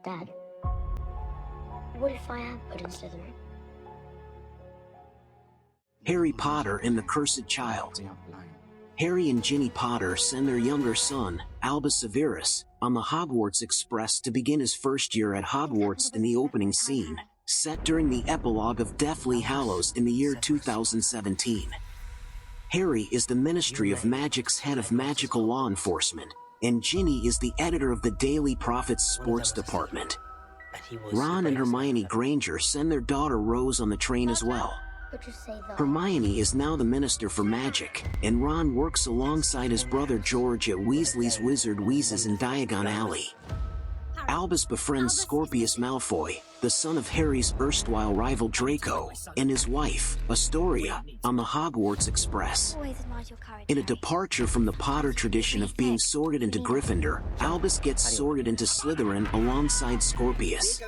Dad, what if I am put in Slytherin? Harry Potter and the Cursed Child. Harry and Ginny Potter send their younger son, Albus Severus, on the Hogwarts Express to begin his first year at Hogwarts in the opening scene, set during the epilogue of Deathly Hallows in the year 2017. Harry is the Ministry of Magic's head of magical law enforcement, and Ginny is the editor of the Daily Prophet's sports department. Ron and Hermione Granger send their daughter Rose on the train as well. Hermione is now the Minister for Magic, and Ron works alongside his brother George at Weasley's Wizard Wheezes in Diagon Alley. Albus befriends Scorpius Malfoy, the son of Harry's erstwhile rival Draco, and his wife, Astoria, on the Hogwarts Express. In a departure from the Potter tradition of being sorted into Gryffindor, Albus gets sorted into Slytherin alongside Scorpius.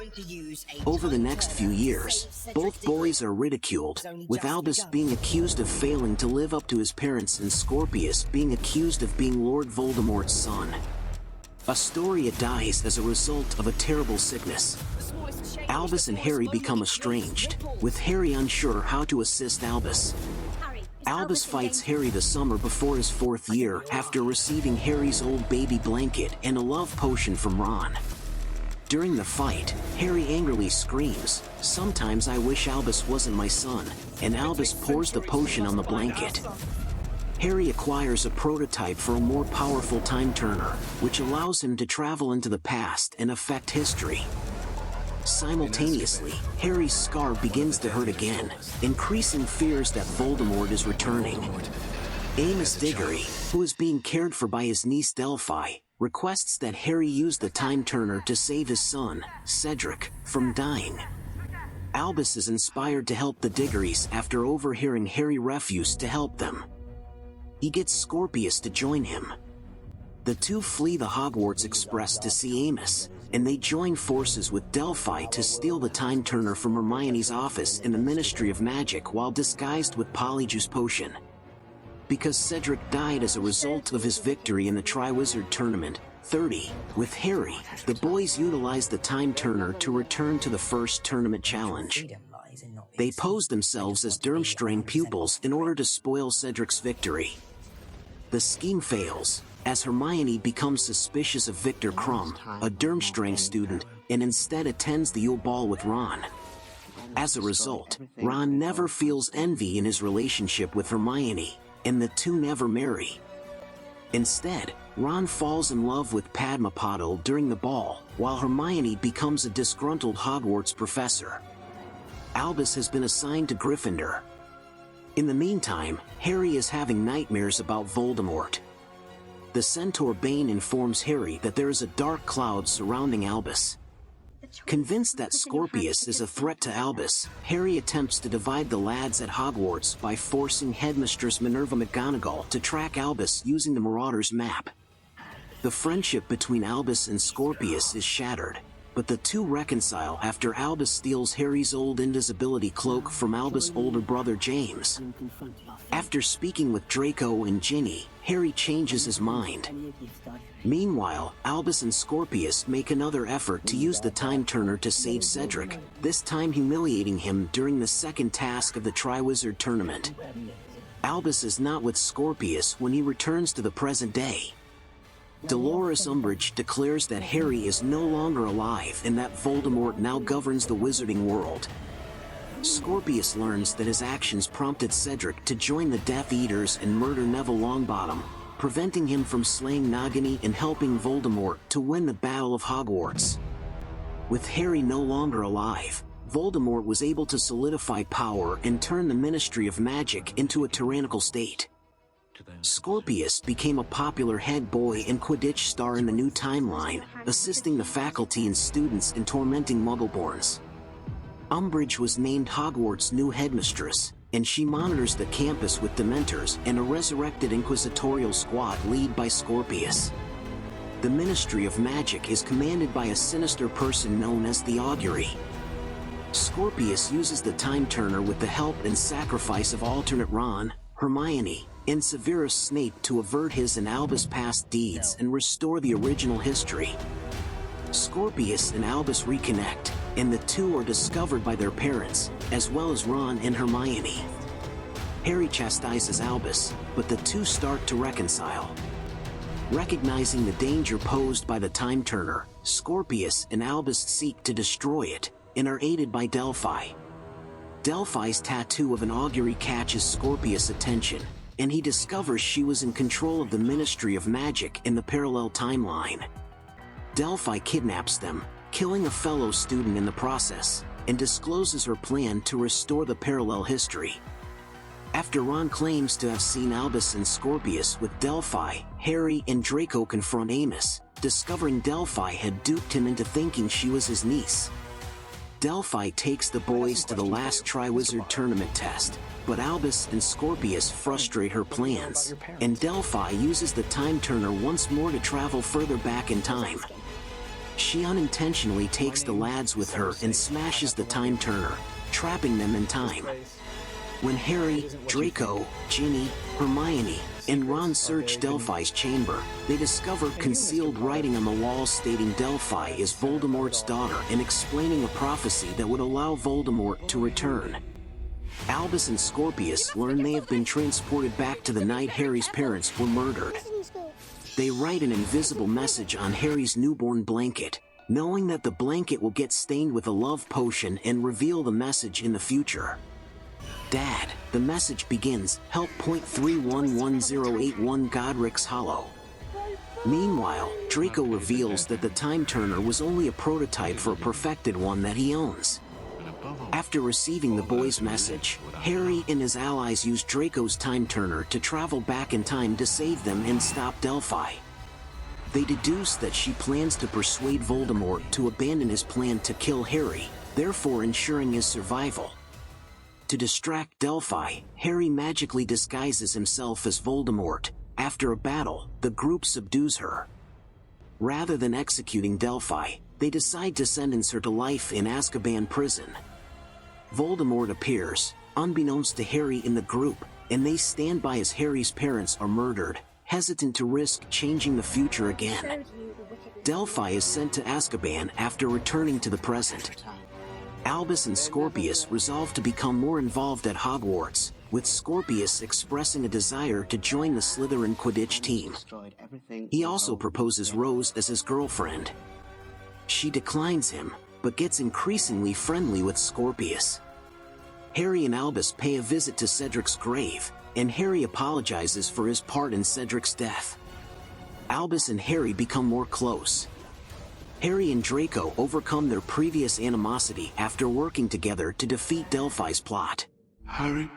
Over the next few years, both boys are ridiculed, with Albus being accused of failing to live up to his parents and Scorpius being accused of being Lord Voldemort's son. Astoria dies as a result of a terrible sickness. Albus and Harry become estranged, with Harry unsure how to assist Albus. Albus fights Harry the summer before his 4th year after receiving Harry's old baby blanket and a love potion from Ron. During the fight, Harry angrily screams, "Sometimes I wish Albus wasn't my son," and Albus pours the potion on the blanket. Harry acquires a prototype for a more powerful time turner, which allows him to travel into the past and affect history. Simultaneously, Harry's scar begins to hurt again, increasing fears that Voldemort is returning. Amos Diggory, who is being cared for by his niece Delphi, requests that Harry use the time turner to save his son, Cedric, from dying. Albus is inspired to help the Diggorys after overhearing Harry refuse to help them. He gets Scorpius to join him. The two flee the Hogwarts Express to see Amos, and they join forces with Delphi to steal the time turner from Hermione's office in the Ministry of Magic while disguised with Polyjuice Potion. Because Cedric died as a result of his victory in the Triwizard Tournament 30 with Harry, the boys utilize the time turner to return to the first tournament challenge. They pose themselves as Durmstrang pupils in order to spoil Cedric's victory. The scheme fails, as Hermione becomes suspicious of Victor Krum, a Durmstrang student, and instead attends the Yule Ball with Ron. As a result, Ron never feels envy in his relationship with Hermione, and the two never marry. Instead, Ron falls in love with Padma Patil during the ball, while Hermione becomes a disgruntled Hogwarts professor. Albus has been assigned to Gryffindor. In the meantime, Harry is having nightmares about Voldemort. The Centaur Bane informs Harry that there is a dark cloud surrounding Albus. Convinced that Scorpius is a threat to Albus, Harry attempts to divide the lads at Hogwarts by forcing Headmistress Minerva McGonagall to track Albus using the Marauder's map. The friendship between Albus and Scorpius is shattered, but the two reconcile after Albus steals Harry's old invisibility cloak from Albus' older brother James. After speaking with Draco and Ginny, Harry changes his mind. Meanwhile, Albus and Scorpius make another effort to use the time turner to save Cedric, this time humiliating him during the second task of the Triwizard Tournament. Albus is not with Scorpius when he returns to the present day. Dolores Umbridge declares that Harry is no longer alive and that Voldemort now governs the wizarding world. Scorpius learns that his actions prompted Cedric to join the Death Eaters and murder Neville Longbottom, preventing him from slaying Nagini and helping Voldemort to win the Battle of Hogwarts. With Harry no longer alive, Voldemort was able to solidify power and turn the Ministry of Magic into a tyrannical state. Scorpius became a popular head boy and Quidditch star in the new timeline, assisting the faculty and students in tormenting Muggleborns. Umbridge was named Hogwarts' new headmistress, and she monitors the campus with Dementors and a resurrected inquisitorial squad led by Scorpius. The Ministry of Magic is commanded by a sinister person known as the Augury. Scorpius uses the time turner with the help and sacrifice of alternate Ron, Hermione, and Severus Snape to avert his and Albus' past deeds and restore the original history. Scorpius and Albus reconnect, and the two are discovered by their parents, as well as Ron and Hermione. Harry chastises Albus, but the two start to reconcile. Recognizing the danger posed by the Time Turner, Scorpius and Albus seek to destroy it, and are aided by Delphi. Delphi's tattoo of an augury catches Scorpius' attention, and he discovers she was in control of the Ministry of Magic in the parallel timeline. Delphi kidnaps them, killing a fellow student in the process, and discloses her plan to restore the parallel history. After Ron claims to have seen Albus and Scorpius with Delphi, Harry and Draco confront Amos, discovering Delphi had duped him into thinking she was his niece. Delphi takes the boys to the last Triwizard Tournament test, but Albus and Scorpius frustrate her plans, and Delphi uses the Time Turner once more to travel further back in time. She unintentionally takes the lads with her and smashes the Time Turner, trapping them in time. When Harry, Draco, Ginny, Hermione, and Ron search Delphi's chamber, they discover concealed writing on the wall stating Delphi is Voldemort's daughter and explaining a prophecy that would allow Voldemort to return. Albus and Scorpius learn they have been transported back to the night Harry's parents were murdered. They write an invisible message on Harry's newborn blanket, knowing that the blanket will get stained with a love potion and reveal the message in the future. Dad, the message begins, help .311081 Godric's Hollow. Meanwhile, Draco reveals that the Time Turner was only a prototype for a perfected one that he owns. After receiving the boys' message, Harry and his allies use Draco's Time Turner to travel back in time to save them and stop Delphi. They deduce that she plans to persuade Voldemort to abandon his plan to kill Harry, therefore ensuring his survival. To distract Delphi, Harry magically disguises himself as Voldemort. After a battle, the group subdues her. Rather than executing Delphi, they decide to sentence her to life in Azkaban prison. Voldemort appears, unbeknownst to Harry in the group, and they stand by as Harry's parents are murdered, hesitant to risk changing the future again. Delphi is sent to Azkaban after returning to the present. Albus and Scorpius resolve to become more involved at Hogwarts, with Scorpius expressing a desire to join the Slytherin Quidditch team. He also proposes Rose as his girlfriend. She declines him, but gets increasingly friendly with Scorpius. Harry and Albus pay a visit to Cedric's grave, and Harry apologizes for his part in Cedric's death. Albus and Harry become more close. Harry and Draco overcome their previous animosity after working together to defeat Delphi's plot. Harry